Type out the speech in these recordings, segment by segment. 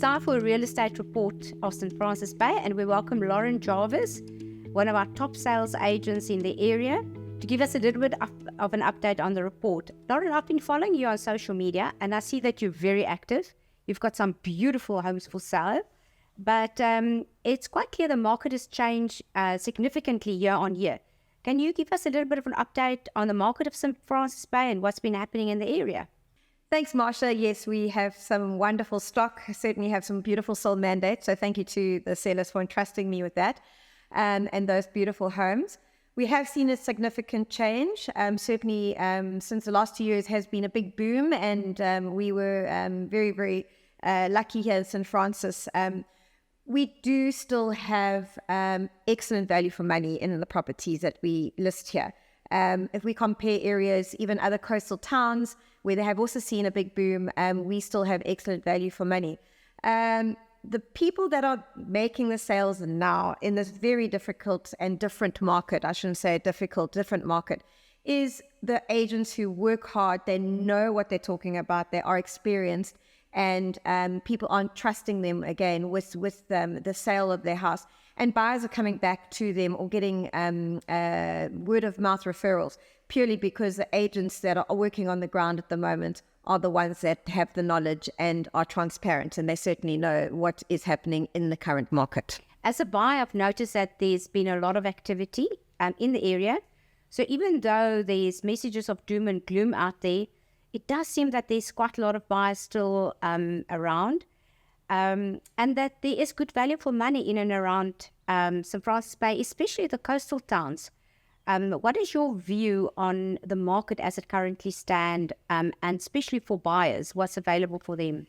time for a real estate report of St. Francis Bay, and we welcome Lorrin Jarvis, one of our top sales agents in the area, to give us a little bit of an update on the report. Lorrin, I've been following you on social media, and I see that you're very active. You've got some beautiful homes for sale, but it's quite clear the market has changed significantly year on year. Can you give us a little bit of an update on the market of St. Francis Bay and what's been happening in the area? Thanks, Marsha. Yes, we have some wonderful stock. I certainly have some beautiful sold mandates. So thank you to the sellers for entrusting me with that and those beautiful homes. We have seen a significant change. Certainly, since the last 2 years has been a big boom, and we were very, very lucky here in St. Francis. We do still have excellent value for money in the properties that we list here. If we compare areas, even other coastal towns where they have also seen a big boom, we still have excellent value for money. The people that are making the sales now in this very difficult and different market, I shouldn't say different market, is the agents who work hard. They know what they're talking about. They are experienced, and people aren't trusting them again with the sale of their house. And buyers are coming back to them or getting word of mouth referrals purely because the agents that are working on the ground at the moment are the ones that have the knowledge and are transparent, and they certainly know what is happening in the current market. As a buyer, I've noticed that there's been a lot of activity in the area. So even though there's messages of doom and gloom out there, it does seem that there's quite a lot of buyers still around. And that there is good value for money in and around St. Francis Bay, especially the coastal towns. What is your view on the market as it currently stands, and especially for buyers, what's available for them?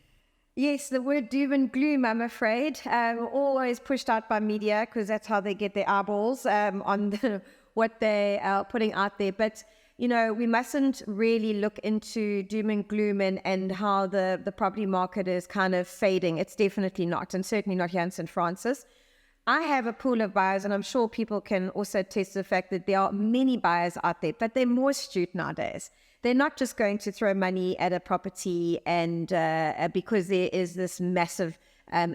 Yes, the word doom and gloom, I'm afraid, always pushed out by media because that's how they get their eyeballs on what they are putting out there. But you know, we mustn't really look into doom and gloom and how the property market is kind of fading. It's definitely not, and certainly not here in St. Francis. I have a pool of buyers, and I'm sure people can also attest to the fact that there are many buyers out there, but they're more astute nowadays. They're not just going to throw money at a property and because there is this massive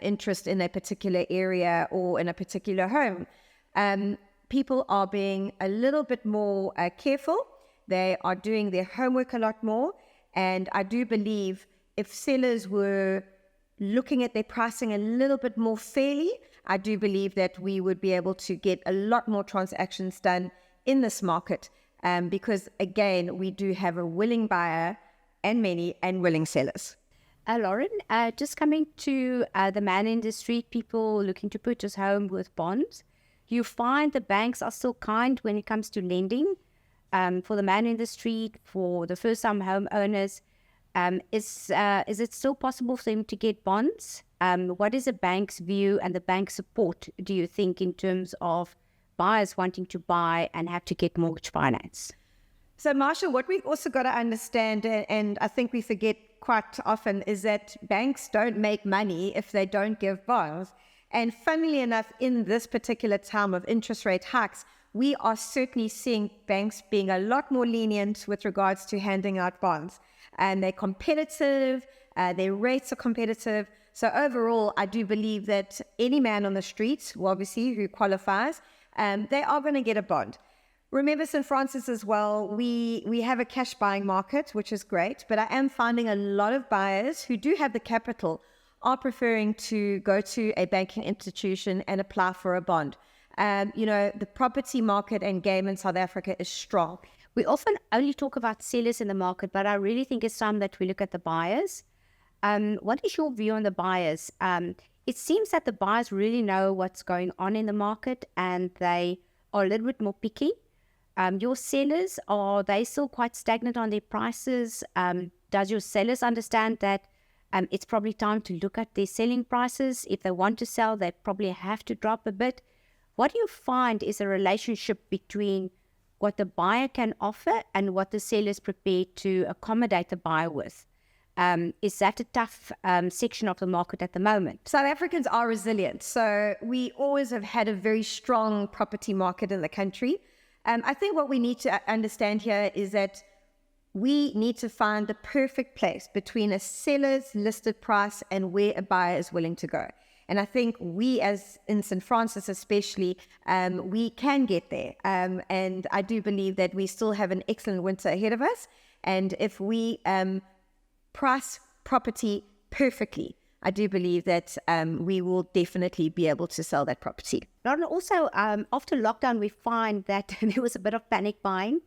interest in a particular area or in a particular home. People are being a little bit more careful. They are doing their homework a lot more. And I do believe if sellers were looking at their pricing a little bit more fairly, I do believe that we would be able to get a lot more transactions done in this market because, again, we do have a willing buyer and many and willing sellers. Lorrin, just coming to the man in the street, people looking to purchase home with bonds, you find the banks are still kind when it comes to lending. For the man in the street, for the first-time homeowners, is it still possible for them to get bonds? What is the bank's view and the bank's support, do you think, in terms of buyers wanting to buy and have to get mortgage finance? So, Marsha, what we've also got to understand, and I think we forget quite often, is that banks don't make money if they don't give bonds. And funnily enough, in this particular time of interest rate hikes, we are certainly seeing banks being a lot more lenient with regards to handing out bonds. And they're competitive, their rates are competitive. So overall, I do believe that any man on the street, well, obviously, who qualifies, they are going to get a bond. Remember, St. Francis as well, we have a cash buying market, which is great, but I am finding a lot of buyers who do have the capital are preferring to go to a banking institution and apply for a bond. You know, the property market and game in South Africa is strong. We often only talk about sellers in the market, but I really think it's time that we look at the buyers. What is your view on the buyers? It seems that the buyers really know what's going on in the market and they are a little bit more picky. Your sellers, are they still quite stagnant on their prices? Does your sellers understand that it's probably time to look at their selling prices? If they want to sell, they probably have to drop a bit. What do you find is a relationship between what the buyer can offer and what the seller is prepared to accommodate the buyer with? Is that a tough section of the market at the moment? South Africans are resilient. So we always have had a very strong property market in the country. I think what we need to understand here is that we need to find the perfect place between a seller's listed price and where a buyer is willing to go. And I think we, as in St. Francis especially, we can get there. And I do believe that we still have an excellent winter ahead of us. And if we price property perfectly, I do believe that we will definitely be able to sell that property. Lauren, also, after lockdown, we find that there was a bit of panic buying.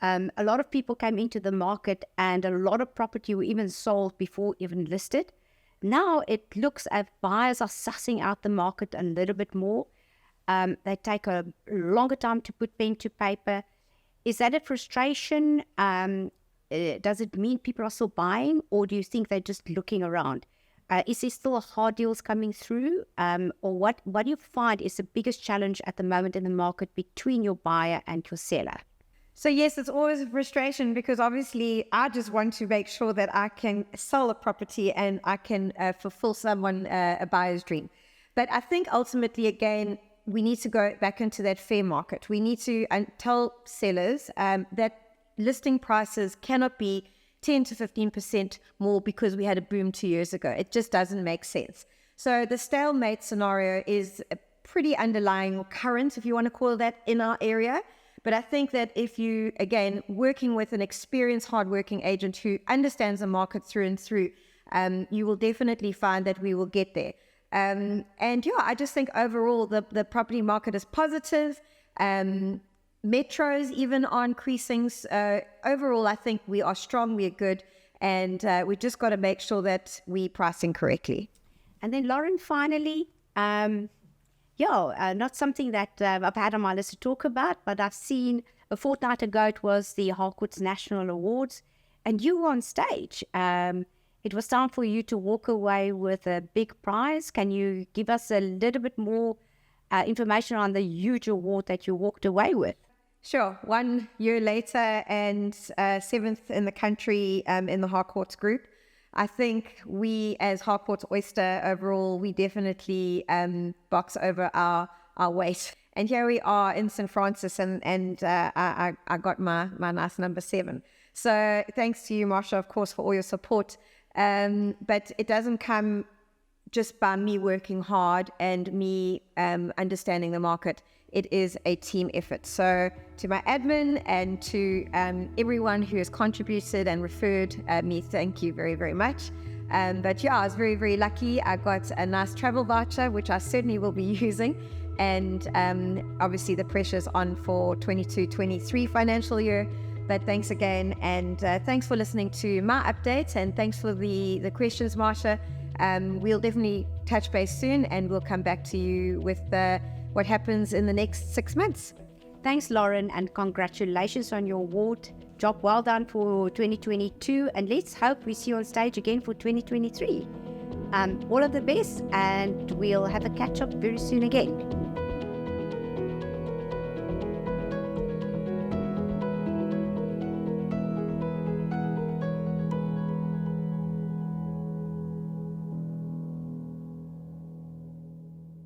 A lot of people came into the market and a lot of property were even sold before even listed. Now it looks as buyers are sussing out the market a little bit more. They take a longer time to put pen to paper. Is that a frustration? Does it mean people are still buying, or do you think they're just looking around? Is there still hard deals coming through? Or what do you find is the biggest challenge at the moment in the market between your buyer and your seller? So yes, it's always a frustration because obviously I just want to make sure that I can sell a property and I can fulfill someone a buyer's dream. But I think ultimately, again, we need to go back into that fair market. We need to tell sellers that listing prices cannot be 10 to 15% more because we had a boom 2 years ago. It just doesn't make sense. So the stalemate scenario is a pretty underlying current, if you want to call that, in our area. But I think that if you, again, working with an experienced, hardworking agent who understands the market through and through, you will definitely find that we will get there. And yeah, I just think overall the property market is positive. Metros even are increasing. Overall, I think we are strong, we are good, and we just got to make sure that we pricing correctly. And then Lorrin, finally, not something that I've had on my list to talk about, but I've seen a fortnight ago, it was the Harcourts National Awards, and you were on stage. It was time for you to walk away with a big prize. Can you give us a little bit more information on the huge award that you walked away with? Sure. 1 year later and 7th in the country in the Harcourts group. I think we as Harcourts Oyster overall, we definitely box over our weight. And here we are in St. Francis and I got my nice number 7. So thanks to you, Marsha, of course, for all your support. But it doesn't come just by me working hard and me understanding the market. It is a team effort. So to my admin and to everyone who has contributed and referred me, thank you very, very much. But yeah, I was very, very lucky. I got a nice travel voucher, which I certainly will be using. And obviously the pressure's on for 22-23 financial year. But thanks again. And thanks for listening to my updates. And thanks for the questions, Marsha. We'll definitely touch base soon and we'll come back to you with what happens in the next 6 months. Thanks, Lorrin, and congratulations on your award. Job well done for 2022, and let's hope we see you on stage again for 2023. All of the best, and we'll have a catch-up very soon again.